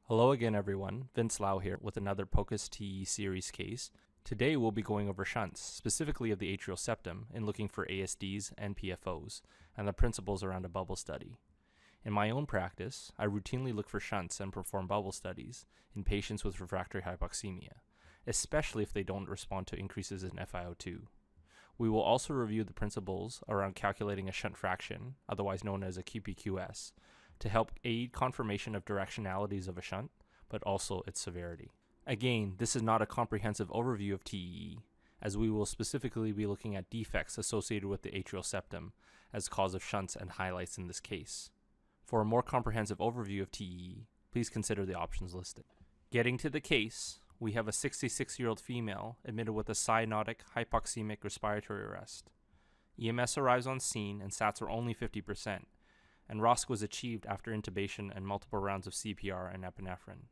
Hello again everyone, Vince Lau here with another POCUS TE series case. Today we'll be going over shunts, specifically of the atrial septum, in looking for ASDs and PFOs, and the principles around a bubble study. In my own practice, I routinely look for shunts and perform bubble studies in patients with refractory hypoxemia, especially if they don't respond to increases in FiO2. We will also review the principles around calculating a shunt fraction, otherwise known as a QPQS, to help aid confirmation of directionalities of a shunt, but also its severity. Again, this is not a comprehensive overview of TEE, as we will specifically be looking at defects associated with the atrial septum as cause of shunts and highlights in this case. For a more comprehensive overview of TEE, please consider the options listed. Getting to the case, we have a 66-year-old female admitted with a cyanotic hypoxemic respiratory arrest. EMS arrives on scene and SATs are only 50%, and ROSC was achieved after intubation and multiple rounds of CPR and epinephrine.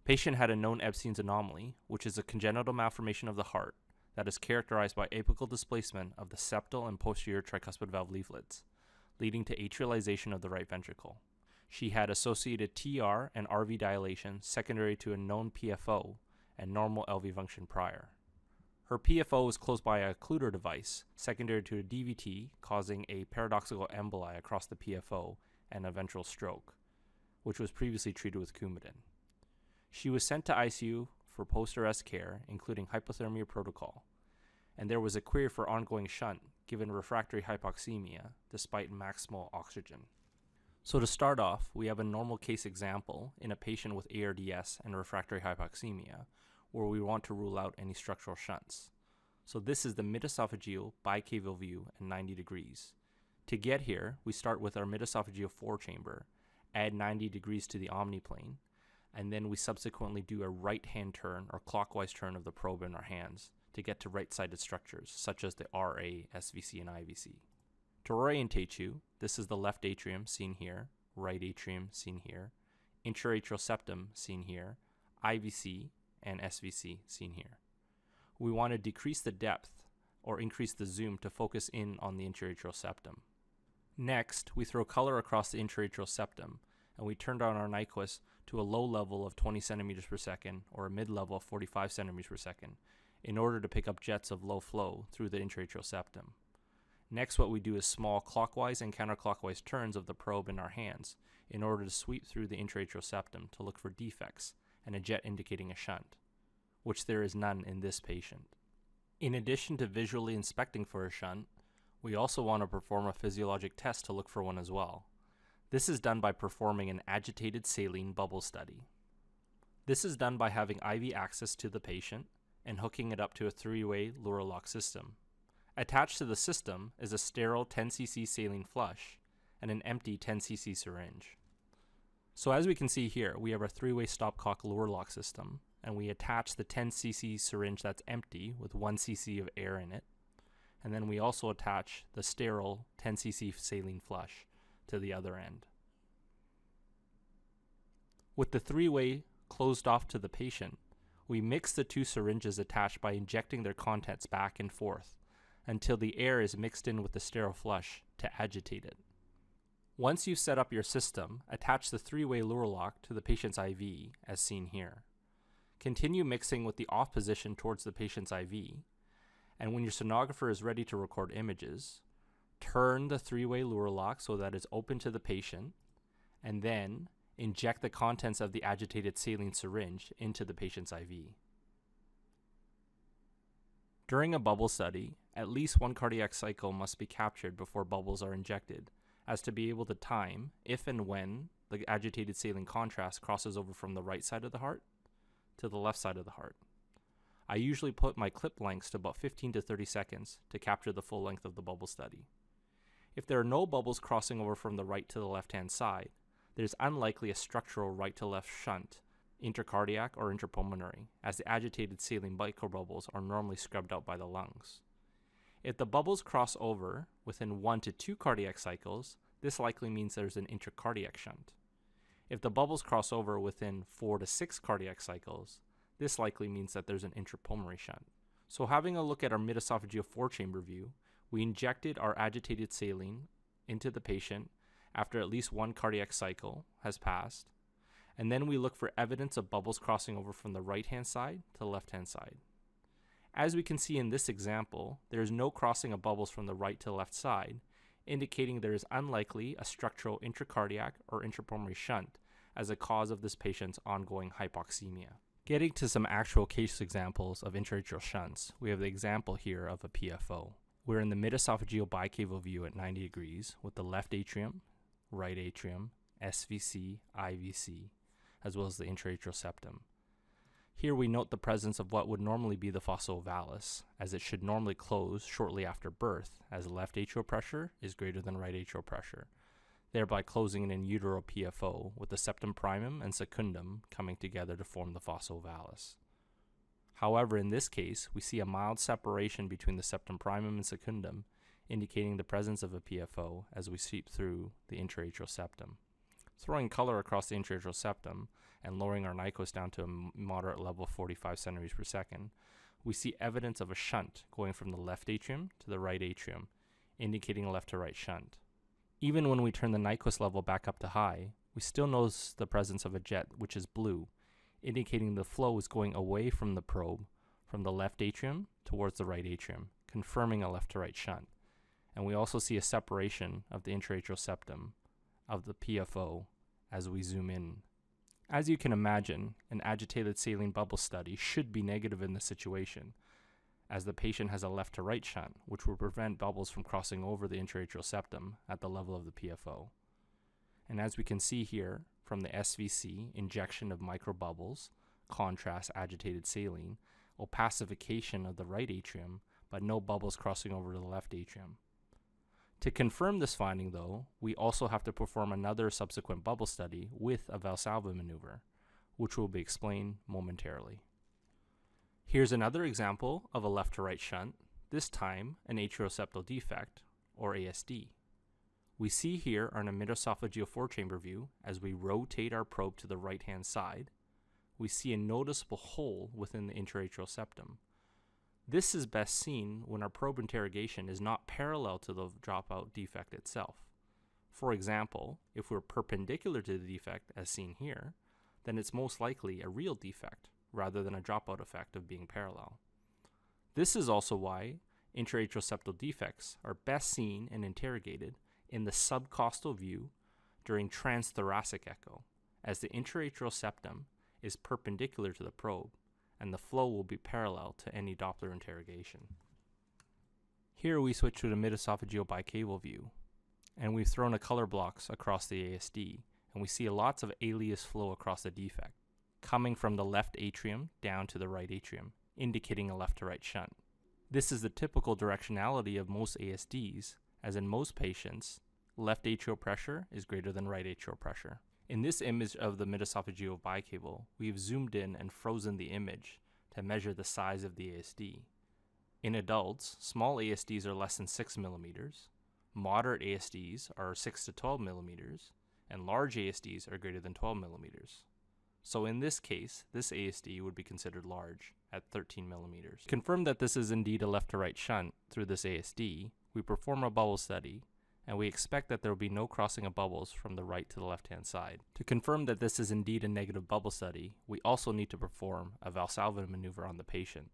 Patient had a known Ebstein's anomaly, which is a congenital malformation of the heart that is characterized by apical displacement of the septal and posterior tricuspid valve leaflets, leading to atrialization of the right ventricle. She had associated TR and RV dilation secondary to a known PFO and normal LV function prior. Her PFO was closed by a occluder device secondary to a DVT, causing a paradoxical emboli across the PFO and a ventral stroke, which was previously treated with Coumadin. She was sent to ICU for post-arrest care, including hypothermia protocol, and there was a query for ongoing shunt given refractory hypoxemia despite maximal oxygen. So to start off, we have a normal case example in a patient with ARDS and refractory hypoxemia, where we want to rule out any structural shunts. So this is the mid-esophageal bicaval view at 90 degrees. To get here, we start with our mid-esophageal forechamber, add 90 degrees to the omniplane, and then we subsequently do a right-hand turn or clockwise turn of the probe in our hands to get to right-sided structures, such as the RA, SVC, and IVC. To orientate you, this is the left atrium, seen here, right atrium, seen here, interatrial septum, seen here, IVC, and SVC, seen here. We want to decrease the depth or increase the zoom to focus in on the interatrial septum. Next, we throw color across the interatrial septum, and we turn down our Nyquist to a low level of 20 centimeters per second or a mid level of 45 centimeters per second in order to pick up jets of low flow through the interatrial septum. Next, what we do is small clockwise and counterclockwise turns of the probe in our hands in order to sweep through the interatrial septum to look for defects and a jet indicating a shunt, which there is none in this patient. In addition to visually inspecting for a shunt, we also want to perform a physiologic test to look for one as well. This is done by performing an agitated saline bubble study. This is done by having IV access to the patient and hooking it up to a 3-way Luralock system. Attached to the system is a sterile 10 cc saline flush and an empty 10 cc syringe. So as we can see here, we have our 3-way stopcock Luralock system, and we attach the 10 cc syringe that's empty with 1 cc of air in it, and then we also attach the sterile 10 cc saline flush to the other end. With the 3-way closed off to the patient, we mix the two syringes attached by injecting their contents back and forth until the air is mixed in with the sterile flush to agitate it. Once you've set up your system, attach the 3-way Luralock to the patient's IV, as seen here. Continue mixing with the off position towards the patient's IV, and when your sonographer is ready to record images, turn the 3-way Luralock so that it's open to the patient, and then inject the contents of the agitated saline syringe into the patient's IV. During a bubble study, at least one cardiac cycle must be captured before bubbles are injected, as to be able to time if and when the agitated saline contrast crosses over from the right side of the heart to the left side of the heart. I usually put my clip lengths to about 15 to 30 seconds to capture the full length of the bubble study. If there are no bubbles crossing over from the right to the left-hand side, there's unlikely a structural right to left shunt, intercardiac or interpulmonary, as the agitated saline microbubbles are normally scrubbed out by the lungs. If the bubbles cross over within 1 to 2 cardiac cycles, this likely means there's an intracardiac shunt. If the bubbles cross over within 4 to 6 cardiac cycles, this likely means that there's an intrapulmonary shunt. So having a look at our mid-esophageal forechamber view, we injected our agitated saline into the patient after at least one cardiac cycle has passed, And then we look for evidence of bubbles crossing over from the right-hand side to the left-hand side. As we can see in this example, there is no crossing of bubbles from the right to the left side, indicating there is unlikely a structural intracardiac or intrapulmonary shunt as a cause of this patient's ongoing hypoxemia. Getting to some actual case examples of intraatrial shunts, we have the example here of a PFO. We're in the mid-esophageal bicaval view at 90 degrees with the left atrium, right atrium, SVC, IVC, as well as the intraatrial septum. Here we note the presence of what would normally be the fossa ovalis, as it should normally close shortly after birth, as left atrial pressure is greater than right atrial pressure, thereby closing an in utero PFO with the septum primum and secundum coming together to form the fossa ovalis. However, in this case, we see a mild separation between the septum primum and secundum, indicating the presence of a PFO as we sweep through the intraatrial septum. Throwing color across the intraatrial septum and lowering our Nyquist down to a moderate level of 45 centimeters per second, we see evidence of a shunt going from the left atrium to the right atrium, indicating a left to right shunt. Even when we turn the Nyquist level back up to high, we still notice the presence of a jet, which is blue, indicating the flow is going away from the probe from the left atrium towards the right atrium, confirming a left to right shunt. And we also see a separation of the intraatrial septum of the PFO as we zoom in. As you can imagine, an agitated saline bubble study should be negative in this situation, as the patient has a left to right shunt, which will prevent bubbles from crossing over the intraatrial septum at the level of the PFO. And as we can see here, from the SVC, injection of microbubbles, contrast agitated saline, opacification of the right atrium, but no bubbles crossing over to the left atrium. To confirm this finding, though, we also have to perform another subsequent bubble study with a Valsalva maneuver, which will be explained momentarily. Here's another example of a left to right shunt, this time an atrioseptal defect, or ASD. We see here on a mid-esophageal four-chamber view, as we rotate our probe to the right-hand side, we see a noticeable hole within the intraatrial septum. This is best seen when our probe interrogation is not parallel to the dropout defect itself. For example, if we're perpendicular to the defect, as seen here, then it's most likely a real defect, rather than a dropout effect of being parallel. This is also why intraatrial septal defects are best seen and interrogated in the subcostal view during transthoracic echo, as the intraatrial septum is perpendicular to the probe, and the flow will be parallel to any Doppler interrogation. Here we switch to the mid-esophageal bicaval view, and we've thrown a color blocks across the ASD, and we see lots of alias flow across the defect, coming from the left atrium down to the right atrium, indicating a left to right shunt. This is the typical directionality of most ASDs, as in most patients, left atrial pressure is greater than right atrial pressure. In this image of the mid-esophageal bicaval, we've zoomed in and frozen the image to measure the size of the ASD. In adults, small ASDs are less than 6 millimeters, moderate ASDs are 6 to 12 millimeters, and large ASDs are greater than 12 millimeters. So in this case, this ASD would be considered large at 13 millimeters. To confirm that this is indeed a left to right shunt through this ASD, we perform a bubble study, and we expect that there will be no crossing of bubbles from the right to the left-hand side. To confirm that this is indeed a negative bubble study, we also need to perform a Valsalva maneuver on the patient.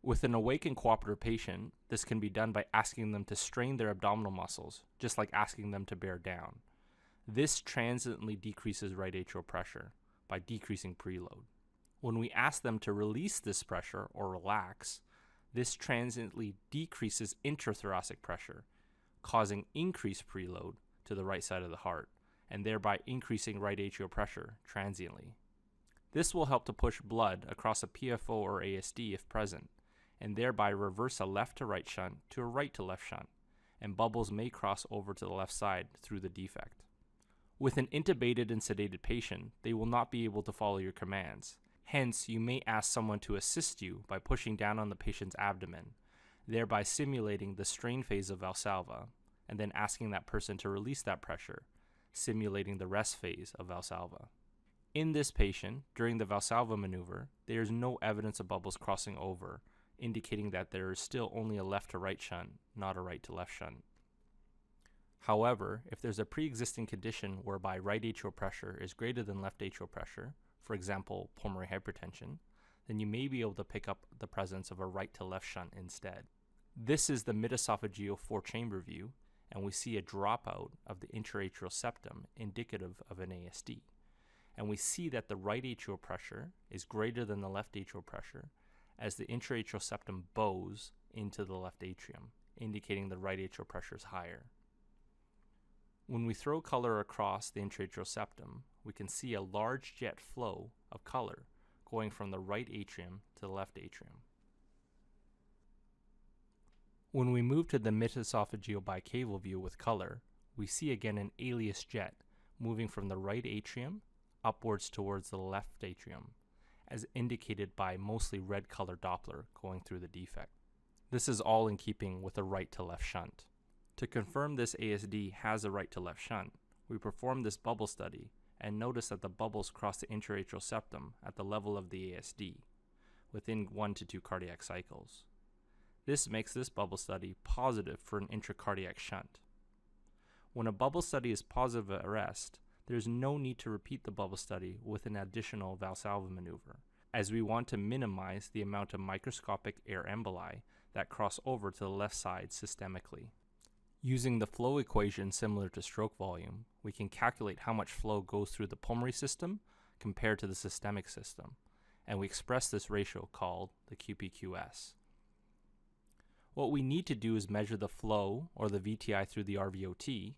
With an awake and cooperative patient, this can be done by asking them to strain their abdominal muscles, just like asking them to bear down. This transiently decreases right atrial pressure by decreasing preload. When we ask them to release this pressure or relax, this transiently decreases intrathoracic pressure, causing increased preload to the right side of the heart, and thereby increasing right atrial pressure transiently. This will help to push blood across a PFO or ASD if present, and thereby reverse a left to right shunt to a right to left shunt, and bubbles may cross over to the left side through the defect. With an intubated and sedated patient, they will not be able to follow your commands. Hence, you may ask someone to assist you by pushing down on the patient's abdomen, thereby simulating the strain phase of Valsalva, and then asking that person to release that pressure, simulating the rest phase of Valsalva. In this patient, during the Valsalva maneuver, there is no evidence of bubbles crossing over, indicating that there is still only a left to right shunt, not a right to left shunt. However, if there's a pre-existing condition whereby right atrial pressure is greater than left atrial pressure, for example, pulmonary hypertension, then you may be able to pick up the presence of a right to left shunt instead. This is the mid-esophageal four-chamber view, and we see a dropout of the interatrial septum indicative of an ASD. And we see that the right atrial pressure is greater than the left atrial pressure as the interatrial septum bows into the left atrium, indicating the right atrial pressure is higher. When we throw color across the interatrial septum, we can see a large jet flow of color going from the right atrium to the left atrium. When we move to the mid-esophageal bicaval view with color, we see again an alias jet moving from the right atrium upwards towards the left atrium, as indicated by mostly red color Doppler going through the defect. This is all in keeping with a right to left shunt. To confirm this ASD has a right to left shunt, we perform this bubble study and notice that the bubbles cross the interatrial septum at the level of the ASD within 1 to 2 cardiac cycles. This makes this bubble study positive for an intracardiac shunt. When a bubble study is positive at rest, there is no need to repeat the bubble study with an additional Valsalva maneuver, as we want to minimize the amount of microscopic air emboli that cross over to the left side systemically. Using the flow equation similar to stroke volume, we can calculate how much flow goes through the pulmonary system compared to the systemic system, and we express this ratio called the QPQS. What we need to do is measure the flow, or the VTI, through the RVOT,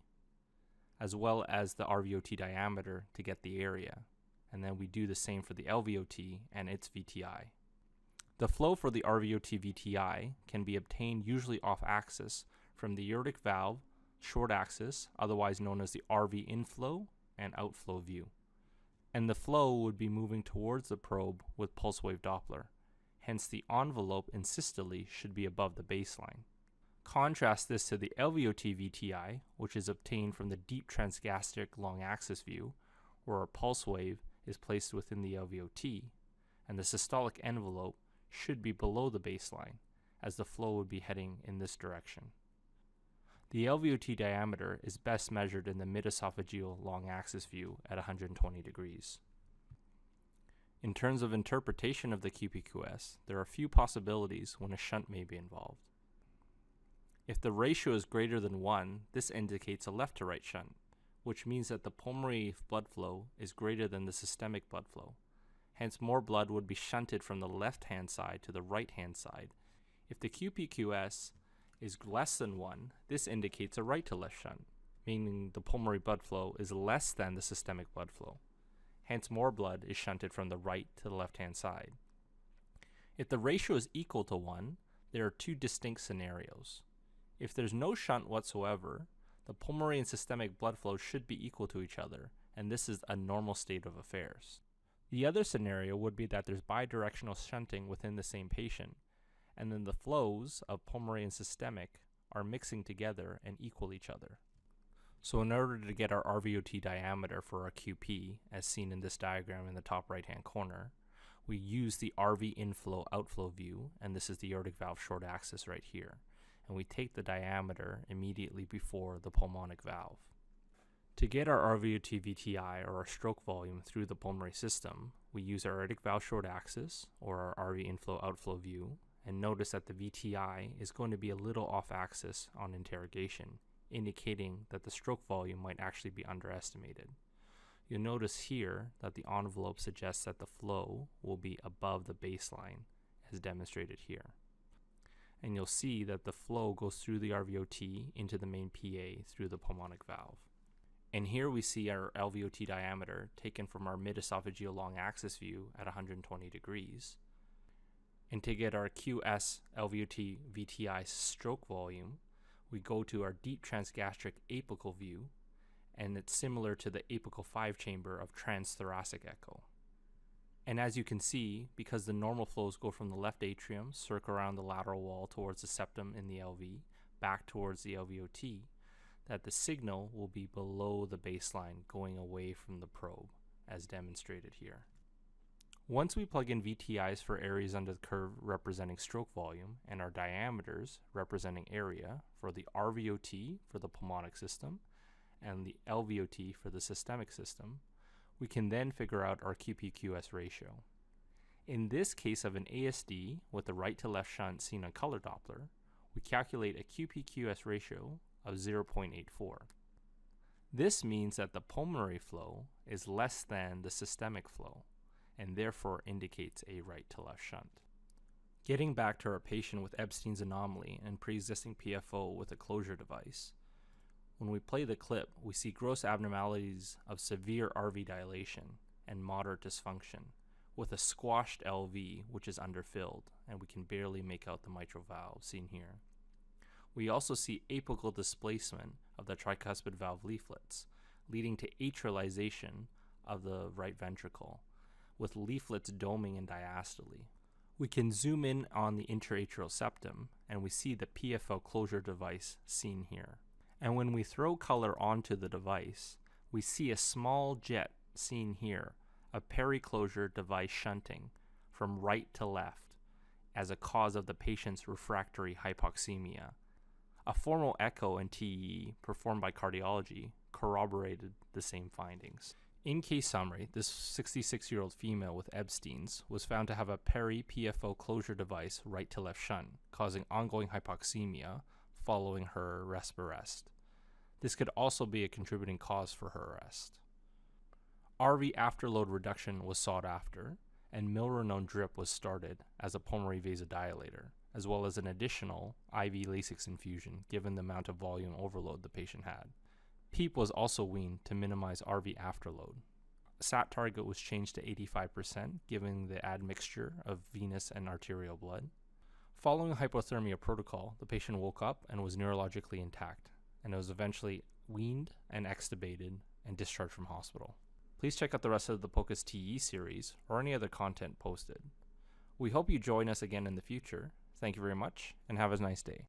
as well as the RVOT diameter to get the area, and then we do the same for the LVOT and its VTI. The flow for the RVOT VTI can be obtained usually off-axis from the aortic valve, short axis, otherwise known as the RV inflow and outflow view. And the flow would be moving towards the probe with pulse wave Doppler. Hence the envelope in systole should be above the baseline. Contrast this to the LVOT VTI, which is obtained from the deep transgastric long axis view, where a pulse wave is placed within the LVOT, and the systolic envelope should be below the baseline, as the flow would be heading in this direction. The LVOT diameter is best measured in the mid-esophageal long axis view at 120 degrees. In terms of interpretation of the QPQS, there are a few possibilities when a shunt may be involved. If the ratio is greater than 1, this indicates a left to right shunt, which means that the pulmonary blood flow is greater than the systemic blood flow. Hence, more blood would be shunted from the left-hand side to the right-hand side. If the QPQS is less than 1, this indicates a right to left shunt, meaning the pulmonary blood flow is less than the systemic blood flow. Hence, more blood is shunted from the right to the left-hand side. If the ratio is equal to 1, there are two distinct scenarios. If there's no shunt whatsoever, the pulmonary and systemic blood flow should be equal to each other, and this is a normal state of affairs. The other scenario would be that there's bidirectional shunting within the same patient, and then the flows of pulmonary and systemic are mixing together and equal each other. So in order to get our RVOT diameter for our QP, as seen in this diagram in the top right-hand corner, we use the RV inflow-outflow view, and this is the aortic valve short axis right here, and we take the diameter immediately before the pulmonic valve. To get our RVOT VTI, or our stroke volume, through the pulmonary system, we use our aortic valve short axis, or our RV inflow-outflow view, and notice that the VTI is going to be a little off-axis on interrogation, indicating that the stroke volume might actually be underestimated. You'll notice here that the envelope suggests that the flow will be above the baseline, as demonstrated here. And you'll see that the flow goes through the RVOT into the main PA through the pulmonic valve. And here we see our LVOT diameter taken from our mid-esophageal long axis view at 120 degrees. And to get our QS LVOT VTI stroke volume, we go to our deep transgastric apical view, and it's similar to the apical 5 chamber of transthoracic echo. And as you can see, because the normal flows go from the left atrium, circle around the lateral wall towards the septum in the LV, back towards the LVOT, that the signal will be below the baseline going away from the probe, as demonstrated here. Once we plug in VTIs for areas under the curve representing stroke volume and our diameters representing area for the RVOT for the pulmonic system and the LVOT for the systemic system, we can then figure out our QPQS ratio. In this case of an ASD with the right to left shunt seen on color Doppler, we calculate a QPQS ratio of 0.84. This means that the pulmonary flow is less than the systemic flow, and therefore indicates a right to left shunt. Getting back to our patient with Ebstein's anomaly and pre-existing PFO with a closure device, when we play the clip, we see gross abnormalities of severe RV dilation and moderate dysfunction, with a squashed LV which is underfilled, and we can barely make out the mitral valve seen here. We also see apical displacement of the tricuspid valve leaflets, leading to atrialization of the right ventricle, with leaflets doming and diastole. We can zoom in on the interatrial septum, and we see the PFO closure device seen here. And when we throw color onto the device, we see a small jet seen here of periclosure device shunting from right to left as a cause of the patient's refractory hypoxemia. A formal echo and TEE performed by cardiology corroborated the same findings. In case summary, this 66-year-old female with Ebstein's was found to have a peri-PFO closure device right to left shunt, causing ongoing hypoxemia following her resp arrest. This could also be a contributing cause for her arrest. RV afterload reduction was sought after, and milrinone drip was started as a pulmonary vasodilator, as well as an additional IV Lasix infusion given the amount of volume overload the patient had. PEEP was also weaned to minimize RV afterload. SAT target was changed to 85% given the admixture of venous and arterial blood. Following a hypothermia protocol, the patient woke up and was neurologically intact, and was eventually weaned and extubated and discharged from hospital. Please check out the rest of the POCUS TE series or any other content posted. We hope you join us again in the future. Thank you very much, and have a nice day.